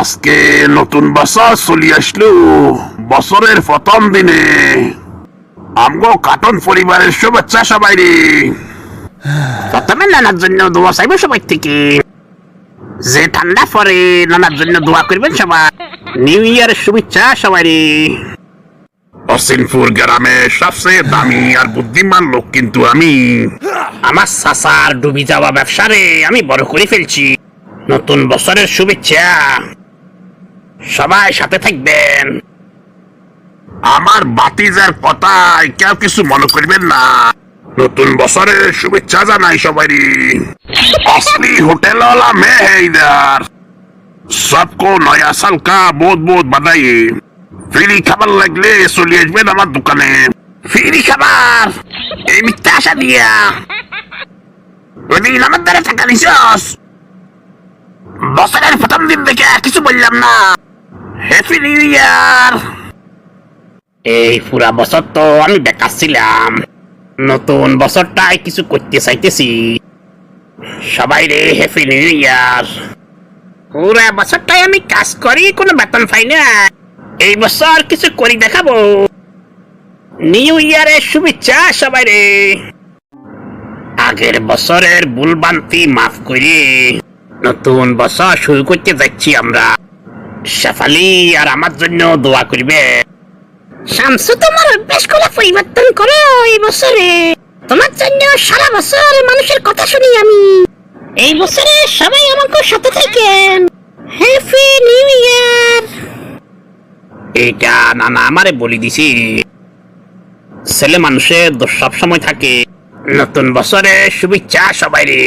আজকে নতুন বছর চলে আসলো। বছরের প্রথম দিনে আমগো কার্টুন পরিবারের শুভেচ্ছা সবাই রে। প্রথমে নানার জন্য দোয়া চাইব সবাই থেকে, যে ঠান্ডা পরে নানার জন্য দোয়া করবেন সবাই। নিউ ইয়ারের শুভেচ্ছা সবাই রে। অসিনপুর গ্রামে সবচেয়ে দামি আর বুদ্ধিমান লোক কিন্তু আমি। আমার চাচার ডুবি যাওয়া ব্যবসারে আমি বড় করে ফেলছি। নতুন বছরের শুভেচ্ছা, সবাই সাথে থাকবেন। আমার বাতিজার কথায় কেউ কিছু মনে করবেন না। নতুন বছরের শুভেচ্ছা জানাই সবাই। असली होटल वाला मैं है इधर। सबको नया साल का बहुत बहुत बधाई। ফ্রি খাবার লাগলে চলে আসবেন আমার দোকানে। ফ্রি খাবার এই মিথ্যা আশা দিয়া ওইদিন আমার দ্বারা টাকা নিছস। বছরের প্রথম দিন দেখে কিছু বললাম না। Happy new year. এই পুরা বছর তো আমি বেকার ছিলাম, নতুন বছরটাই কিছু করতে চাইতেছি। সবাই রে হ্যাপি নিউ ইয়ার। পুরা বছরটাই আমি কাজ করি, কোনো বেতন পাই না। এই বছর কিছু করি দেখাবো। নিউ ইয়ারের শুভেচ্ছা সবাই রে। আগের বছরের ভুলভ্রান্তি মাফ করে নতুন বছর শুরু করতে যাচ্ছি আমরা। শেফালি আর আমার জন্য দোয়া করবে। শামসু, তোমার অভ্যাসগুলো পরিবর্তন করো এই বছরে। তোমার জন্য সারা বছর মানুষের কথা শুনি আমি। এই বছরে সবাই আমাকে সাথে থাকেন। Happy new year. এটা নানা আমারে বলি দিছি। ছেলে মানুষের দোষ সব সময় থাকে। নতুন বছরে শুভেচ্ছা সবাই রে।